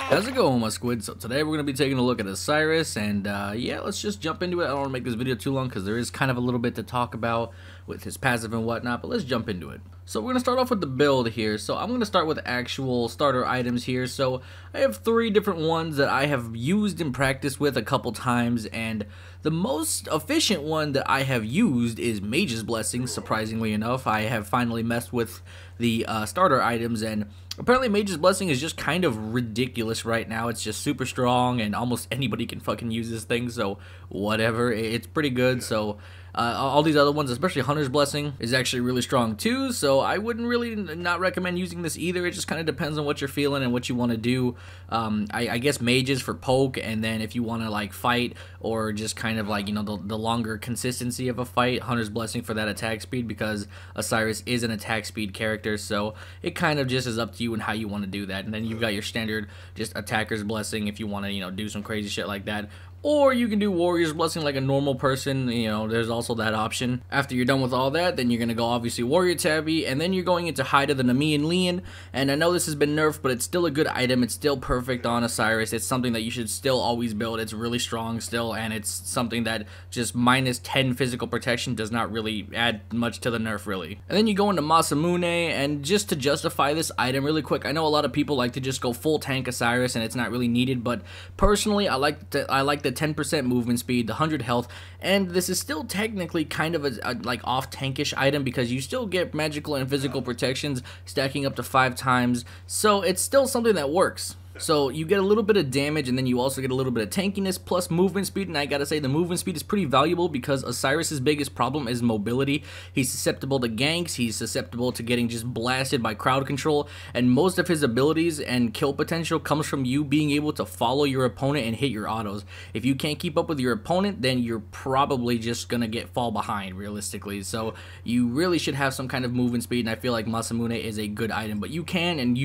How's it going, my squids? So today we're going to be taking a look at Osiris, and yeah, let's just jump into it. I don't want to make this video too long because there is kind of a little bit to talk about with his passive and whatnot, but let's jump into it. So we're going to start off with the build here. So I'm going to start with actual starter items here. So I have 3 different ones that I have used and practiced with a couple times, and the most efficient one that I have used is Mage's Blessing. Surprisingly enough, I have finally messed with the starter items, and apparently Mage's Blessing is just kind of ridiculous right now. It's just super strong, and almost anybody can fucking use this thing, so whatever, it's pretty good. So all these other ones, especially Hunter's Blessing, is actually really strong too, so I wouldn't really not recommend using this either. It just kind of depends on what you're feeling and what you want to do. I guess Mages for poke, and then if you want to like fight or just kind of like, you know, the longer consistency of a fight, Hunter's Blessing for that attack speed, because Osiris is an attack speed character, so it kind of just is up to you and how you want to do that. And then you've got your standard just Attacker's Blessing if you want to, you know, do some crazy shit like that. Or you can do Warrior's Blessing like a normal person, you know, there's also that option. After you're done with all that, then you're going to go obviously Warrior Tabby, and then you're going into Hide of the Nemean Leon. And I know this has been nerfed, but it's still a good item. It's still perfect on Osiris. It's something that you should still always build. It's really strong still, and it's something that just minus 10 physical protection does not really add much to the nerf, really. And then you go into Masamune, and just to justify this item really quick, I know a lot of people like to just go full tank Osiris, and it's not really needed, but personally, I like the 10% movement speed, the 100 health, and this is still technically kind of a like off tankish item because you still get magical and physical protections stacking up to 5 times, so it's still something that works. So you get a little bit of damage, and then you also get a little bit of tankiness plus movement speed, and I gotta say the movement speed is pretty valuable because Osiris's biggest problem is mobility. He's susceptible to ganks, he's susceptible to getting just blasted by crowd control, and most of his abilities and kill potential comes from you being able to follow your opponent and hit your autos. If you can't keep up with your opponent, then you're probably just gonna fall behind realistically. So you really should have some kind of movement speed, and I feel like Masamune is a good item, but you can and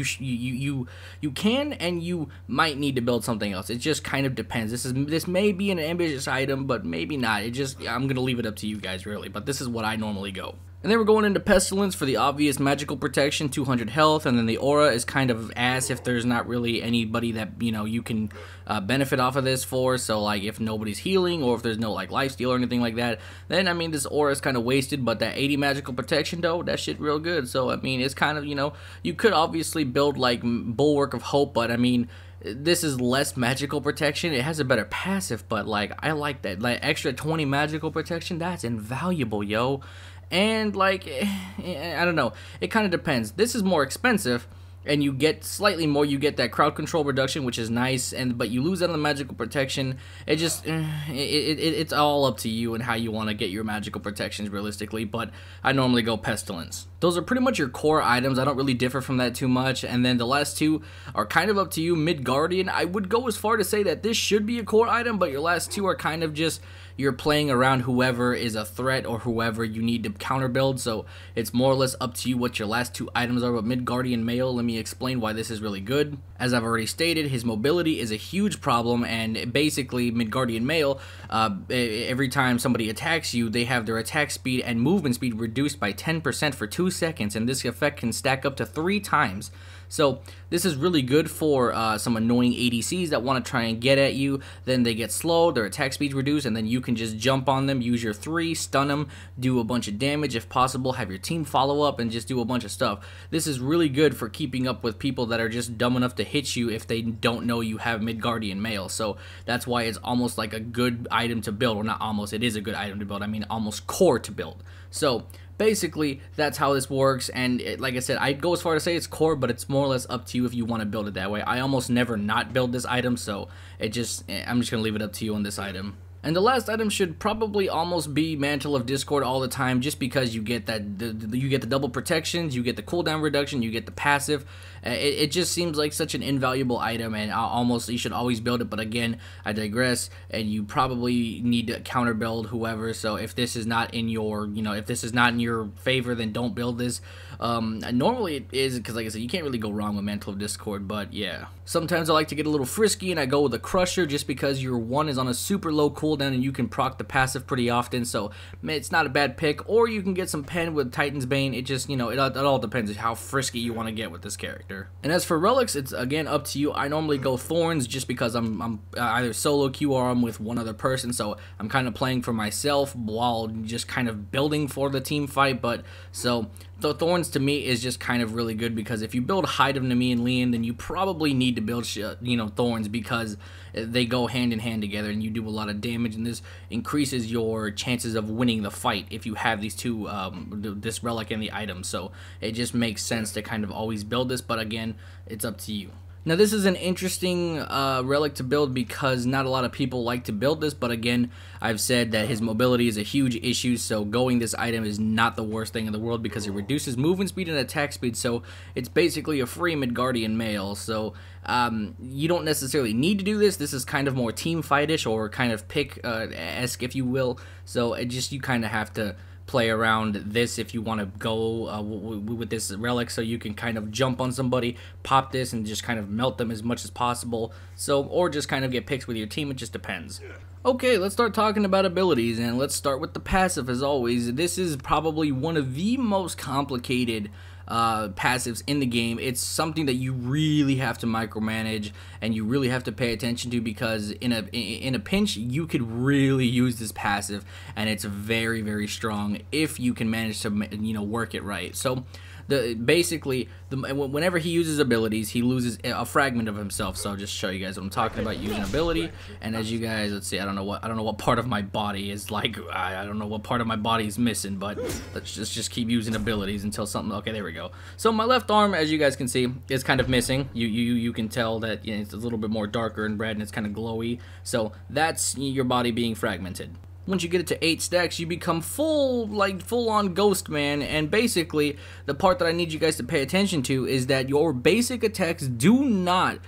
you might need to build something else. It just kind of depends. This may be an ambitious item, but maybe not. I'm gonna leave it up to you guys really, but this is what I normally go. And then we're going into Pestilence for the obvious magical protection, 200 health, and then the aura is kind of ass if there's not really anybody that, you know, you can benefit off of this for. So like if nobody's healing, or if there's no like lifesteal or anything like that, then I mean this aura is kind of wasted. But that 80 magical protection though, that shit real good. So I mean it's kind of, you know, you could obviously build like Bulwark of Hope, but I mean this is less magical protection. It has a better passive, but like I like that, like extra 20 magical protection, that's invaluable, yo. And like, I don't know, it kind of depends. This is more expensive, and you get slightly more. You get that crowd control reduction, which is nice, but you lose out on the magical protection. It just it's all up to you and how you want to get your magical protections realistically, but I normally go Pestilence. Those are pretty much your core items. I don't really differ from that too much. And then the last 2 are kind of up to you. Midgardian, I would go as far to say that this should be a core item, but your last 2 are kind of just you're playing around whoever is a threat or whoever you need to counter build. So it's more or less up to you what your last 2 items are. But Midgardian Male, let me explain why this is really good. As I've already stated, his mobility is a huge problem, and basically Midgardian Male, every time somebody attacks you, they have their attack speed and movement speed reduced by 10% for 2 seconds, and this effect can stack up to 3 times. So this is really good for some annoying ADCs that want to try and get at you. Then they get slowed, their attack speed's reduced, and then you can just jump on them, use your 3, stun them, do a bunch of damage if possible, have your team follow up, and just do a bunch of stuff. This is really good for keeping up with people that are just dumb enough to hit you if they don't know you have Midgardian Male. So that's why it's almost like a good item to build. Well, not almost, it is a good item to build. I mean almost core to build. So basically, that's how this works, and like I said, I'd go as far to say it's core, but it's more or less up to you if you want to build it that way. I almost never not build this item, so I'm just going to leave it up to you on this item. And the last item should probably almost be Mantle of Discord all the time, just because you get that you get the double protections, you get the cooldown reduction, you get the passive. It just seems like such an invaluable item, and you should always build it. But again, I digress, and you probably need to counter build whoever. So if this is not in your, if this is not in your favor, then don't build this. Normally it is, because like I said, you can't really go wrong with Mantle of Discord. But yeah, sometimes I like to get a little frisky, and I go with a Crusher just because your 1 is on a super low cooldown cooldown and you can proc the passive pretty often, so it's not a bad pick. Or you can get some pen with Titan's Bane. It just, you know, it all depends on how frisky you want to get with this character. And as for relics, it's again up to you. I normally go Thorns just because I'm either solo queue or I'm with one other person, so I'm kind of playing for myself while just kind of building for the team fight. But so the Thorns to me is just kind of really good because if you build Hide of Nami and Leon, then you probably need to build Thorns because they go hand in hand together and you do a lot of damage, and this increases your chances of winning the fight if you have these two, this relic and the item. So it just makes sense to kind of always build this, but again, it's up to you. Now this is an interesting relic to build because not a lot of people like to build this, but again, I've said that his mobility is a huge issue, so going this item is not the worst thing in the world because it reduces movement speed and attack speed, so it's basically a free Midgardian male. So you don't necessarily need to do this. This is kind of more team fight-ish or kind of pick-esque, if you will, so you kind of have to play around this if you want to go with this relic, so you can kind of jump on somebody, pop this, and just kind of melt them as much as possible. So, or just kind of get picks with your team. It just depends. Okay, let's start talking about abilities, and let's start with the passive as always. This is probably one of the most complicated passives in the game. It's something that you really have to micromanage and you really have to pay attention to because in a pinch you could really use this passive, and it's very, very strong if you can manage to work it right. So whenever he uses abilities, he loses a fragment of himself. So I'll just show you guys what I'm talking about using ability. And as you guys, let's see, I don't know what part of my body is like, I don't know what part of my body is missing, but let's just keep using abilities until something. Okay, there we go. So my left arm, as you guys can see, is kind of missing. You can tell that it's a little bit more darker and red, and it's kind of glowy. So that's your body being fragmented. Once you get it to 8 stacks, you become full-on Ghost Man, and basically, the part that I need you guys to pay attention to is that your basic attacks do not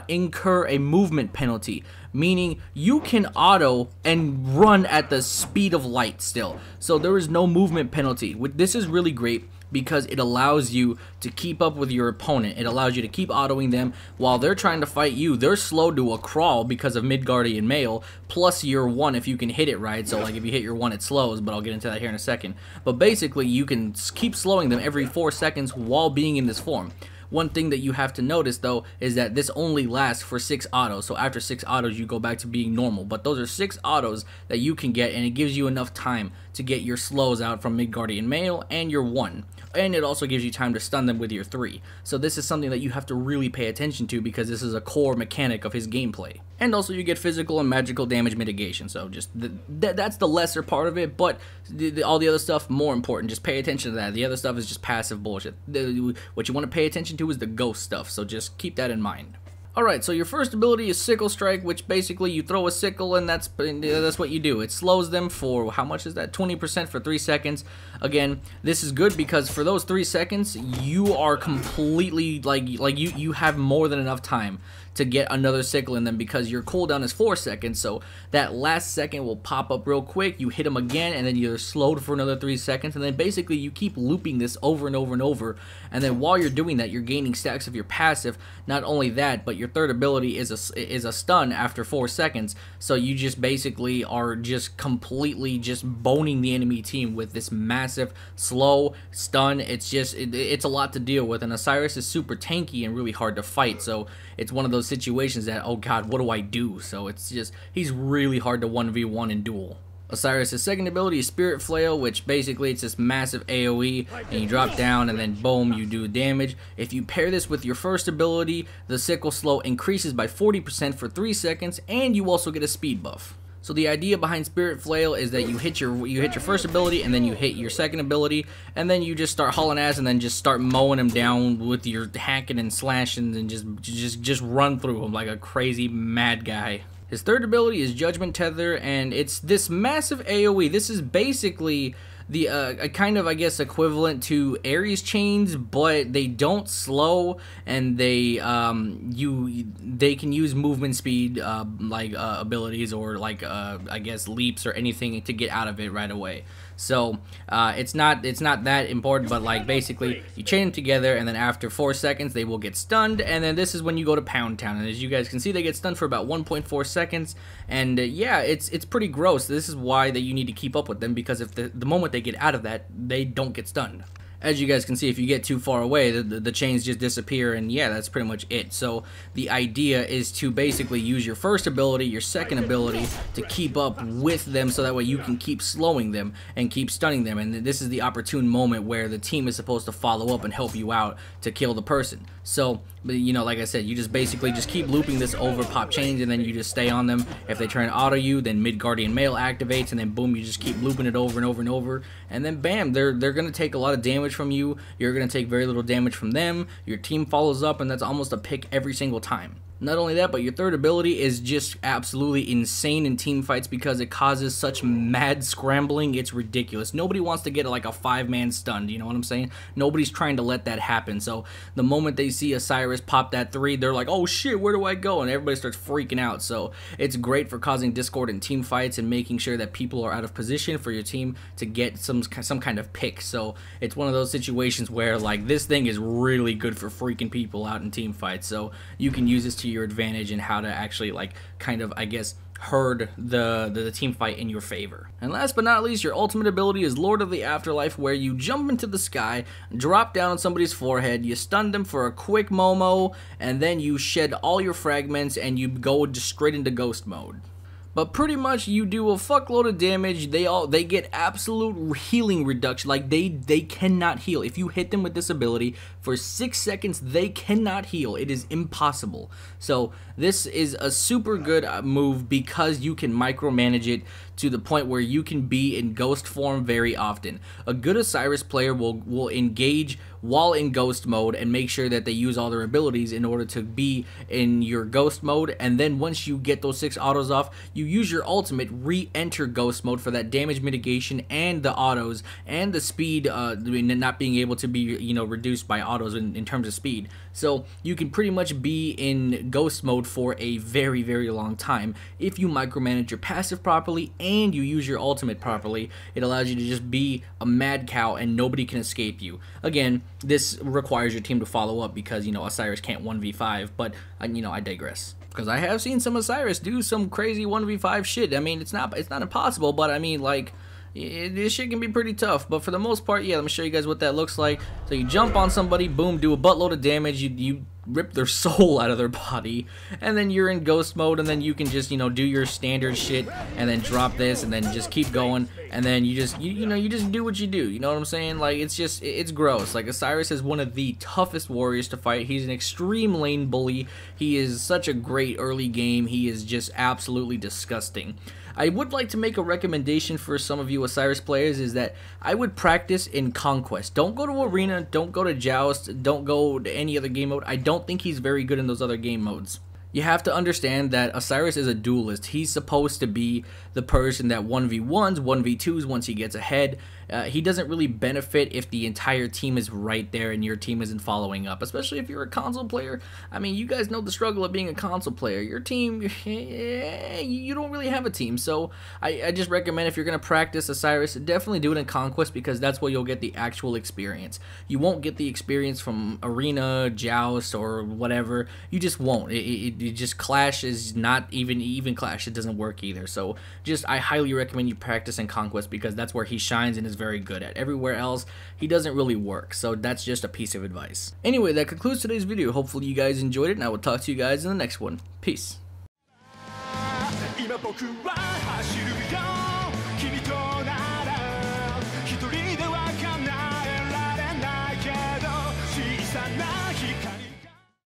incur a movement penalty, meaning you can auto and run at the speed of light still. So there is no movement penalty. This is really great because it allows you to keep up with your opponent. It allows you to keep autoing them while they're trying to fight you. They're slowed to a crawl because of Midgardian Mail, plus your 1 if you can hit it right. So like if you hit your 1, it slows, but I'll get into that here in a second. But basically, you can keep slowing them every 4 seconds while being in this form. One thing that you have to notice though is that this only lasts for 6 autos, so after 6 autos you go back to being normal, but those are 6 autos that you can get, and it gives you enough time to get your slows out from Midgardian Mail and your 1, and it also gives you time to stun them with your 3. So this is something that you have to really pay attention to because this is a core mechanic of his gameplay. And also you get physical and magical damage mitigation, so just that's the lesser part of it, but all the other stuff more important. Just pay attention to that. The other stuff is just passive bullshit. What you want to pay attention to is the ghost stuff, so just keep that in mind. Alright, so your first ability is Sickle Strike, which basically you throw a sickle and that's what you do. It slows them for, how much is that? 20% for 3 seconds. Again, this is good because for those 3 seconds, you are completely, you have more than enough time to get another sickle in them because your cooldown is 4 seconds, so that last second will pop up real quick, you hit them again, and then you're slowed for another 3 seconds, and then basically you keep looping this over and over and over, and then while you're doing that, you're gaining stacks of your passive. Not only that, but your third ability is a stun after 4 seconds, so you just basically are just completely just boning the enemy team with this massive slow stun. It's just, it's a lot to deal with, and Osiris is super tanky and really hard to fight, so it's one of those situations that, oh god, what do I do? So it's just, he's really hard to 1v1 in duel. Osiris' second ability is Spirit Flail, which basically it's this massive AoE, and you drop down and then boom, you do damage. If you pair this with your first ability, the Sickle Slow increases by 40% for 3 seconds, and you also get a speed buff. So the idea behind Spirit Flail is that you hit your first ability, and then you hit your second ability, and then you just start hauling ass, and then just start mowing them down with your hacking and slashing, and just run through them like a crazy mad guy. His third ability is Judgment Tether, and it's this massive AoE. This is basically the kind of, I guess, equivalent to Ares chains, but they don't slow, and they can use movement speed abilities or I guess leaps or anything to get out of it right away. So it's not that important, but like basically you chain them together, and then after 4 seconds they will get stunned, and then this is when you go to Pound Town, and as you guys can see, they get stunned for about 1.4 seconds, and yeah, it's pretty gross. This is why that you need to keep up with them, because if the moment they get out of that, they don't get stunned. As you guys can see, if you get too far away, the chains just disappear, and yeah, that's pretty much it. So the idea is to basically use your first ability, your second ability, to keep up with them, so that way you can keep slowing them and keep stunning them. And this is the opportune moment where the team is supposed to follow up and help you out to kill the person. So, you know, like I said, you just basically just keep looping this over pop chains, and then you just stay on them. If they try and auto you, then Mid Guardian Mail activates, and then boom, you just keep looping it over and over and over, and then bam, they're gonna take a lot of damage from you. You're gonna take very little damage from them. Your team follows up, and that's almost a pick every single time. Not only that, but your third ability is just absolutely insane in team fights because it causes such mad scrambling, it's ridiculous. Nobody wants to get like a 5-man stunned, you know what I'm saying? Nobody's trying to let that happen. So the moment they see Osiris pop that 3, they're like, oh shit, where do I go? And everybody starts freaking out. So it's great for causing discord in team fights and making sure that people are out of position for your team to get some kind of pick. So it's one of those situations where like this thing is really good for freaking people out in team fights. So you can use this to your advantage and how to actually like kind of, I guess, herd the team fight in your favor. And last but not least, your ultimate ability is Lord of the Afterlife, where you jump into the sky, drop down on somebody's forehead, you stun them for a quick Momo, and then you shed all your fragments and you go just straight into ghost mode. But pretty much you do a fuckload of damage. They get absolute healing reduction. Like they cannot heal. If you hit them with this ability for 6 seconds, they cannot heal. It is impossible. So this is a super good move because you can micromanage it to the point where you can be in ghost form very often. A good Osiris player will engage while in ghost mode and make sure that they use all their abilities in order to be in your ghost mode, and then once you get those 6 autos off, you use your ultimate, re-enter ghost mode for that damage mitigation and the autos and the speed not being able to be, you know, reduced by autos in terms of speed. So you can pretty much be in ghost mode for a very, very long time if you micromanage your passive properly and you use your ultimate properly. It allows you to just be a mad cow and nobody can escape you. Again, this requires your team to follow up because, you know, Osiris can't 1v5, but, you know, I digress. Because I have seen some Osiris do some crazy 1v5 shit. I mean, it's not impossible, but I mean, like, this shit can be pretty tough. But for the most part, yeah, let me show you guys what that looks like. So you jump on somebody, boom, do a buttload of damage, you rip their soul out of their body, and then you're in ghost mode, and then you can just, you know, do your standard shit, and then drop this, and then just keep going, and then you just do what you do, you know what I'm saying? Like, it's gross. Like, Osiris is one of the toughest warriors to fight. He's an extreme lane bully. He is such a great early game. He is just absolutely disgusting. I would like to make a recommendation for some of you Osiris players, is that I would practice in Conquest. Don't go to Arena, don't go to Joust, don't go to any other game mode. I don't think he's very good in those other game modes. You have to understand that Osiris is a duelist. He's supposed to be the person that 1v1s, 1v2s once he gets ahead. He doesn't really benefit if the entire team is right there and your team isn't following up, especially if you're a console player. I mean, you guys know the struggle of being a console player. Your team, you don't really have a team, so I just recommend, if you're going to practice Osiris, definitely do it in Conquest, because that's where you'll get the actual experience. You won't get the experience from Arena, Joust, or whatever. You just won't. It just Clash is not even Clash. It doesn't work either. So just, I highly recommend you practice in Conquest, because that's where he shines and is very good at. Everywhere else, he doesn't really work. So that's just a piece of advice. Anyway, that concludes today's video. Hopefully you guys enjoyed it, and I will talk to you guys in the next one. Peace.